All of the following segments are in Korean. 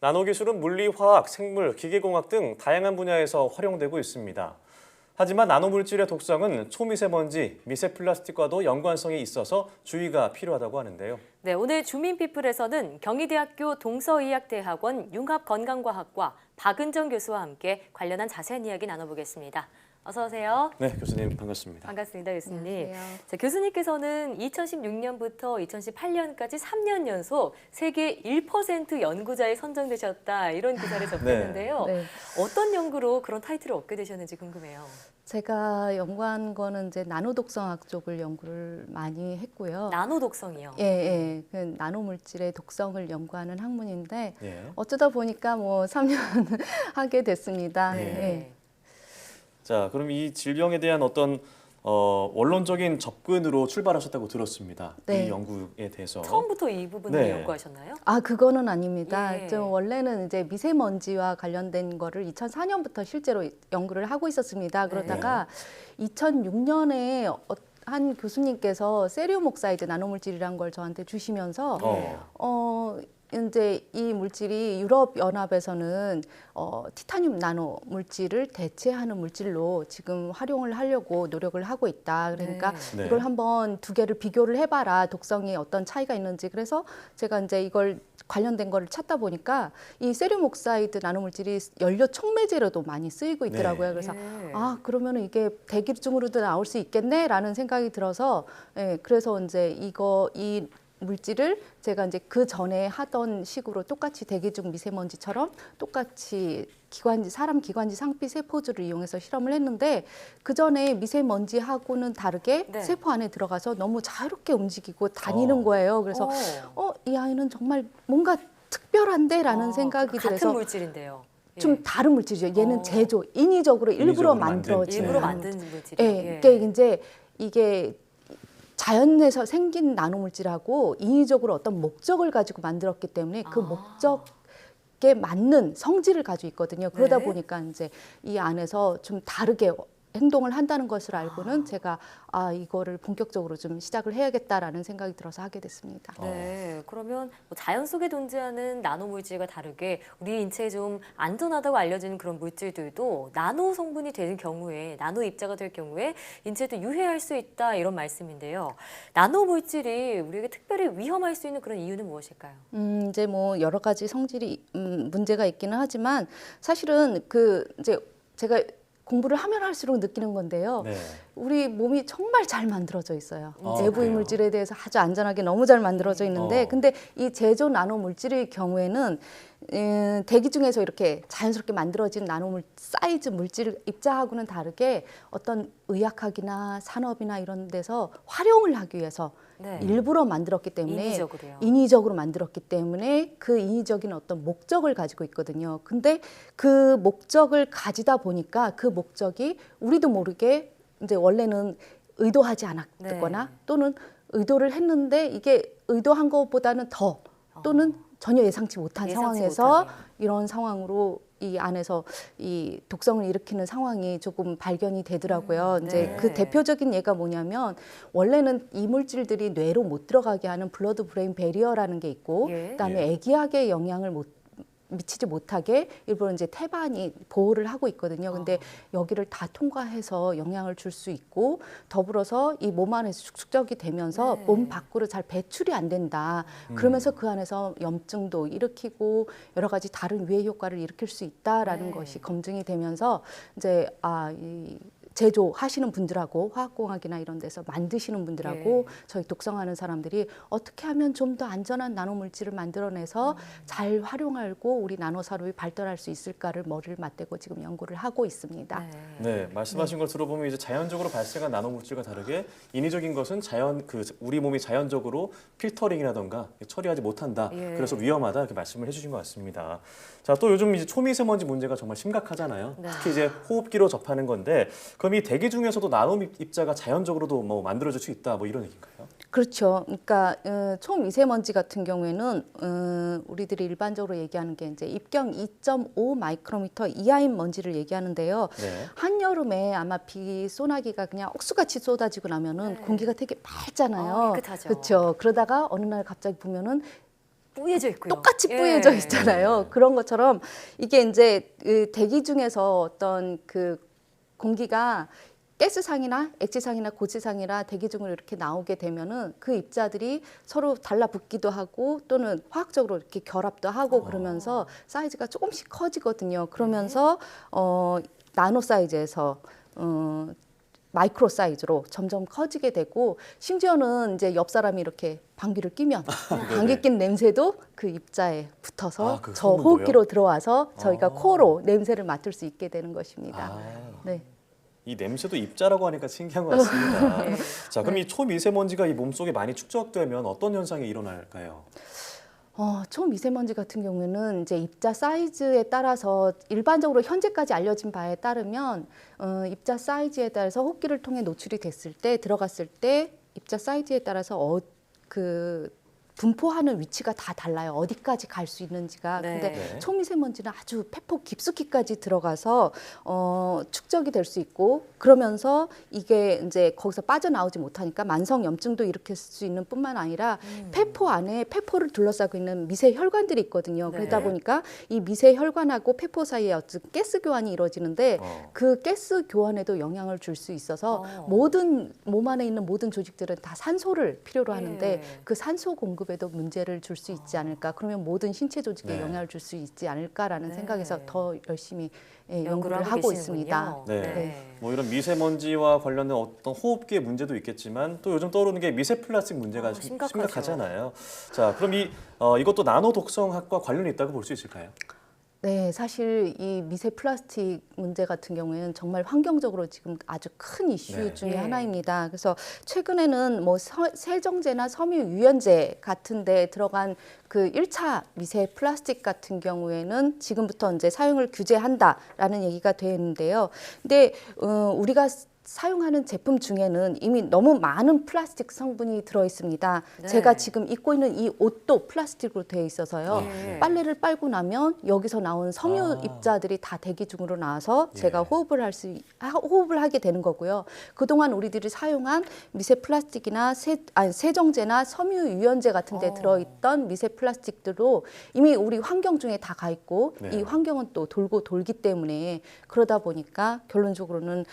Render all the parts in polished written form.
나노기술은 물리, 화학, 생물, 기계공학 등 다양한 분야에서 활용되고 있습니다. 하지만 나노물질의 독성은 초미세먼지, 미세플라스틱과도 연관성이 있어서 주의가 필요하다고 하는데요. 네, 오늘 주민피플에서는 경희대학교 동서의학대학원 융합건강과학과 박은정 교수와 함께 관련한 자세한 이야기 나눠보겠습니다. 어서 오세요. 네, 교수님 반갑습니다. 반갑습니다, 교수님. 안녕하세요. 자, 교수님께서는 2016년부터 2018년까지 3년 연속 세계 1% 연구자에 선정되셨다 이런 기사를 접했는데요. 네. 어떤 연구로 그런 타이틀을 얻게 되셨는지 궁금해요. 제가 연구한 거는 이제 나노 독성학 쪽을 연구를 많이 했고요. 나노 독성이요. 예. 그 나노 물질의 독성을 연구하는 학문인데 예. 어쩌다 보니까 뭐 3년 하게 됐습니다. 네. 예. 자, 그럼 이 질병에 대한 어떤 원론적인 접근으로 출발하셨다고 들었습니다. 네. 이 연구에 대해서. 처음부터 이 부분을 네. 연구하셨나요? 아, 그거는 아닙니다. 예. 좀 원래는 이제 미세먼지와 관련된 거를 2004년부터 실제로 연구를 하고 있었습니다. 그러다가 2006년에 한 교수님께서 세리움 옥사이드 나노물질이라는 걸 저한테 주시면서 이제 이 물질이 유럽 연합에서는 티타늄 나노 물질을 대체하는 물질로 지금 활용을 하려고 노력을 하고 있다. 그러니까 네. 이걸 한번 두 개를 비교를 해봐라. 독성이 어떤 차이가 있는지. 그래서 제가 이제 이걸 관련된 거를 찾다 보니까 이 세리움 옥사이드 나노 물질이 연료 촉매제로도 많이 쓰이고 있더라고요. 네. 그래서 네. 아, 그러면은 이게 대기중으로도 나올 수 있겠네라는 생각이 들어서 그래서 이제 이 물질을 제가 이제 그 전에 하던 식으로 똑같이 대기중 미세먼지처럼 똑같이 사람 기관지 상피 세포들을 이용해서 실험을 했는데 그 전에 미세먼지하고는 다르게 네. 세포 안에 들어가서 너무 자유롭게 움직이고 다니는 거예요. 그래서 이 아이는 정말 뭔가 특별한데라는 생각이 같은 들어서 물질인데요. 예. 좀 다른 물질이죠. 얘는 인위적으로 일부러 만들어진 일부러 나노 만든 물질. 물질이에요. 이게 자연에서 생긴 나노물질하고 인위적으로 어떤 목적을 가지고 만들었기 때문에 그 목적에 맞는 성질을 가지고 있거든요. 그러다 네. 보니까 이제 이 안에서 좀 다르게 행동을 한다는 것을 알고는 제가 이거를 본격적으로 좀 시작을 해야겠다라는 생각이 들어서 하게 됐습니다. 네, 그러면 뭐 자연 속에 존재하는 나노 물질과 다르게 우리 인체에 좀 안전하다고 알려지는 그런 물질들도 나노 성분이 되는 경우에 나노 입자가 될 경우에 인체에도 유해할 수 있다 이런 말씀인데요. 나노 물질이 우리에게 특별히 위험할 수 있는 그런 이유는 무엇일까요? 이제 뭐 여러 가지 성질이 문제가 있기는 하지만 사실은 이제 제가 공부를 하면 할수록 느끼는 건데요. 네. 우리 몸이 정말 잘 만들어져 있어요. 내부 그래요? 물질에 대해서 아주 안전하게 너무 잘 만들어져 있는데 근데 이 제조 나노 물질의 경우에는 대기 중에서 이렇게 자연스럽게 만들어진 나노 사이즈 물질 입자하고는 다르게 어떤 의학학이나 산업이나 이런 데서 활용을 하기 위해서 네. 일부러 만들었기 때문에 인위적으로요. 인위적으로 만들었기 때문에 그 인위적인 어떤 목적을 가지고 있거든요. 근데 그 목적을 가지다 보니까 그 목적이 우리도 모르게 이제 원래는 의도하지 않았거나 또는 의도를 했는데 이게 의도한 것보다는 더 또는 전혀 예상치 못한 상황에서 못하게. 이런 상황으로 이 안에서 이 독성을 일으키는 상황이 조금 발견이 되더라고요. 이제 네. 그 대표적인 예가 뭐냐면 원래는 이 물질들이 뇌로 못 들어가게 하는 블러드 브레인 베리어라는 게 있고 그다음에 애기학에 영향을 미치지 못하게 일부러 이제 태반이 보호를 하고 있거든요. 근데 여기를 다 통과해서 영향을 줄 수 있고 더불어서 이 몸 안에서 축적이 되면서 몸 밖으로 잘 배출이 안 된다. 그러면서 그 안에서 염증도 일으키고 여러 가지 다른 위해 효과를 일으킬 수 있다라는 것이 검증이 되면서 이제 이 제조하시는 분들하고 화학공학이나 이런 데서 만드시는 분들하고 저희 독성하는 사람들이 어떻게 하면 좀 더 안전한 나노 물질을 만들어내서 잘 활용하고 우리 나노 산업이 발달할 수 있을까를 머리를 맞대고 지금 연구를 하고 있습니다. 네, 말씀하신 걸 들어보면 이제 자연적으로 발생한 나노 물질과 다르게 인위적인 것은 우리 몸이 자연적으로 필터링이라던가 처리하지 못한다. 그래서 위험하다 이렇게 말씀을 해주신 것 같습니다. 자, 또 요즘 이제 초미세먼지 문제가 정말 심각하잖아요. 특히 이제 호흡기로 접하는 건데 그럼 이 대기 중에서도 나노 입자가 자연적으로도 뭐 만들어질 수 있다 뭐 이런 얘기인가요? 그렇죠. 그러니까 초미세먼지 같은 경우에는 우리들이 일반적으로 얘기하는 게 이제 입경 2.5 마이크로미터 이하인 먼지를 얘기하는데요. 한여름에 아마 비 소나기가 그냥 억수같이 쏟아지고 나면은 공기가 되게 맑잖아요. 깨끗하죠. 그렇죠. 그러다가 어느 날 갑자기 보면은 뿌얘져 있고요. 똑같이 예. 뿌얘져 있잖아요. 그런 것처럼 이게 이제 그 대기 중에서 어떤 그 공기가 가스상이나 액체상이나 고체상이나 대기 중으로 이렇게 나오게 되면은 그 입자들이 서로 달라붙기도 하고 또는 화학적으로 이렇게 결합도 하고 그러면서 사이즈가 조금씩 커지거든요. 그러면서 나노 사이즈에서 마이크로 사이즈로 점점 커지게 되고 심지어는 이제 옆 사람이 이렇게 방귀를 뀌면 방귀 낀 냄새도 그 입자에 붙어서 그 저 성분도요? 호흡기로 들어와서 저희가 코로 냄새를 맡을 수 있게 되는 것입니다. 네. 이 냄새도 입자라고 하니까 신기한 것 같습니다. 자, 그럼 이 초미세먼지가 이 몸속에 많이 축적되면 어떤 현상이 일어날까요? 초미세먼지 같은 경우에는 이제 입자 사이즈에 따라서 일반적으로 현재까지 알려진 바에 따르면 입자 사이즈에 따라서 호흡기를 통해 노출이 됐을 때 들어갔을 때 입자 사이즈에 따라서 그 분포하는 위치가 다 달라요. 어디까지 갈 수 있는지가. 네. 근데 초미세먼지는 아주 폐폭 깊숙이까지 들어가서 축적이 될 수 있고 그러면서 이게 이제 거기서 빠져나오지 못하니까 만성염증도 일으킬 수 있는 뿐만 아니라 폐포 안에 폐포를 둘러싸고 있는 미세 혈관들이 있거든요. 네. 그러다 보니까 이 미세 혈관하고 폐포 사이에 어떤 가스 교환이 이루어지는데 그 가스 교환에도 영향을 줄 수 있어서 모든 몸 안에 있는 모든 조직들은 다 산소를 필요로 하는데 그 산소 공급에도 문제를 줄 수 있지 않을까. 그러면 모든 신체 조직에 영향을 줄 수 있지 않을까라는 생각에서 더 열심히 연구를 하고 있습니다. 네. 뭐 이런 미세먼지와 관련된 어떤 호흡기의 문제도 있겠지만 또 요즘 떠오르는 게 미세 플라스틱 문제가 심각하잖아요. 자, 그럼 이것도 나노 독성학과 관련이 있다고 볼 수 있을까요? 네, 사실 이 미세 플라스틱 문제 같은 경우에는 정말 환경적으로 지금 아주 큰 이슈 중에 하나입니다. 그래서 최근에는 뭐 세정제나 섬유 유연제 같은 데 들어간 그 1차 미세 플라스틱 같은 경우에는 지금부터 이제 사용을 규제한다라는 얘기가 되는데요. 근데 우리가 사용하는 제품 중에는 이미 너무 많은 플라스틱 성분이 들어 있습니다. 네. 제가 지금 입고 있는 이 옷도 플라스틱으로 되어 있어서요. 빨래를 빨고 나면 여기서 나온 섬유 입자들이 다 대기 중으로 나와서 제가 호흡을 하게 되는 거고요. 그동안 우리들이 사용한 미세 플라스틱이나 세정제나 섬유 유연제 같은 데 들어 있던 미세 플라스틱들도 이미 우리 환경 중에 다 가 있고 이 환경은 또 돌고 돌기 때문에 그러다 보니까 결론적으로는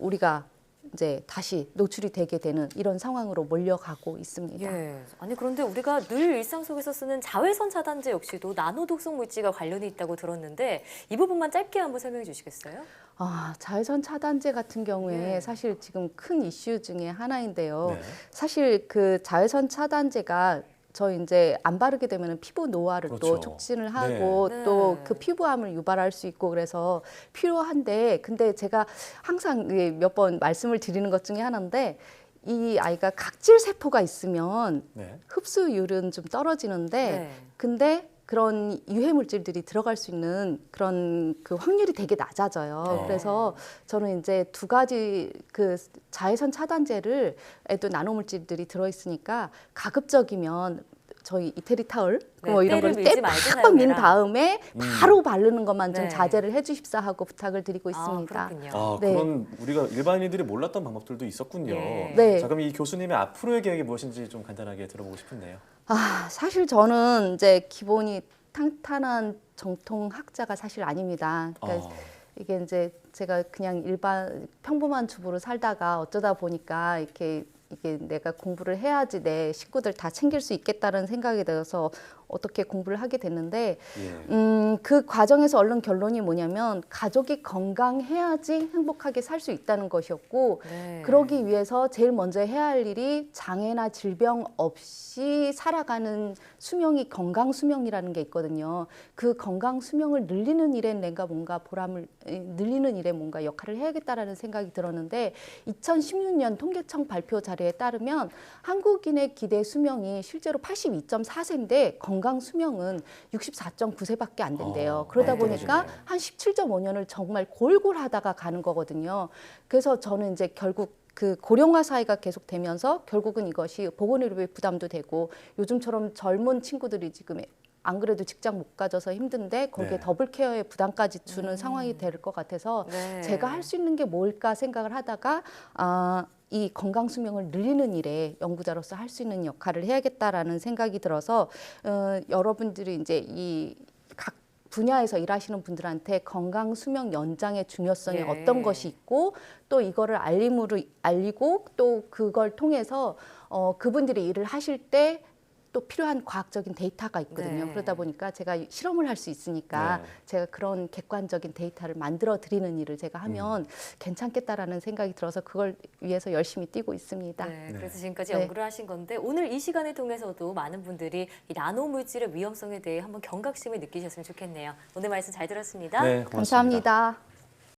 우리가 이제 다시 노출이 되게 되는 이런 상황으로 몰려가고 있습니다. 예. 아니 그런데 우리가 늘 일상 속에서 쓰는 자외선 차단제 역시도 나노 독성 물질과 관련이 있다고 들었는데 이 부분만 짧게 한번 설명해 주시겠어요? 자외선 차단제 같은 경우에 사실 지금 큰 이슈 중에 하나인데요. 사실 그 자외선 차단제가 저 이제 안 바르게 되면 피부 노화를 또 촉진을 하고 또 그 피부암을 유발할 수 있고 그래서 필요한데 근데 제가 항상 몇 번 말씀을 드리는 것 중에 하나인데 이 아이가 각질 세포가 있으면 흡수율은 좀 떨어지는데 근데 그런 유해 물질들이 들어갈 수 있는 그런 그 확률이 되게 낮아져요. 그래서 저는 이제 두 가지 그 자외선 차단제를 또 나노 물질들이 들어 있으니까 가급적이면 저희 이태리 타월 뭐 이런 걸 때 팍팍 민 다음에 바로 바르는 것만 좀 자제를 해주십사 하고 부탁을 드리고 있습니다. 그런 우리가 일반인들이 몰랐던 방법들도 있었군요. 자, 그럼 이 교수님의 앞으로의 계획이 무엇인지 좀 간단하게 들어보고 싶은데요. 사실 저는 이제 기본이 탄탄한 정통학자가 사실 아닙니다. 그러니까 이게 이제 제가 그냥 평범한 주부로 살다가 어쩌다 보니까 이게 내가 공부를 해야지 내 식구들 다 챙길 수 있겠다는 생각이 들어서 어떻게 공부를 하게 됐는데 그 과정에서 얻는 결론이 뭐냐면 가족이 건강해야지 행복하게 살 수 있다는 것이었고 그러기 위해서 제일 먼저 해야 할 일이 장애나 질병 없이 살아가는 수명이 건강 수명이라는 게 있거든요. 그 건강 수명을 늘리는 일에 내가 뭔가 늘리는 일에 뭔가 역할을 해야겠다라는 생각이 들었는데 2016년 통계청 발표 자료에 따르면 한국인의 기대 수명이 실제로 82.4세인데 건강 수명은 64.9세밖에 안 된대요. 그러다 보니까 한 17.5년을 정말 골골하다가 가는 거거든요. 그래서 저는 이제 결국 그 고령화 사회가 계속되면서 결국은 이것이 보건의료비 부담도 되고 요즘처럼 젊은 친구들이 지금 안 그래도 직장 못 가져서 힘든데 거기에 더블 케어의 부담까지 주는 상황이 될 것 같아서 제가 할 수 있는 게 뭘까 생각을 하다가 이 건강 수명을 늘리는 일에 연구자로서 할 수 있는 역할을 해야겠다라는 생각이 들어서 여러분들이 이제 이 각 분야에서 일하시는 분들한테 건강 수명 연장의 중요성이 어떤 것이 있고 또 이거를 알리고 또 그걸 통해서 그분들이 일을 하실 때 또 필요한 과학적인 데이터가 있거든요. 그러다 보니까 제가 실험을 할 수 있으니까 제가 그런 객관적인 데이터를 만들어 드리는 일을 제가 하면 괜찮겠다라는 생각이 들어서 그걸 위해서 열심히 뛰고 있습니다. 그래서 지금까지 연구를 하신 건데 오늘 이 시간을 통해서도 많은 분들이 이 나노 물질의 위험성에 대해 한번 경각심을 느끼셨으면 좋겠네요. 오늘 말씀 잘 들었습니다. 네, 고맙습니다. 감사합니다.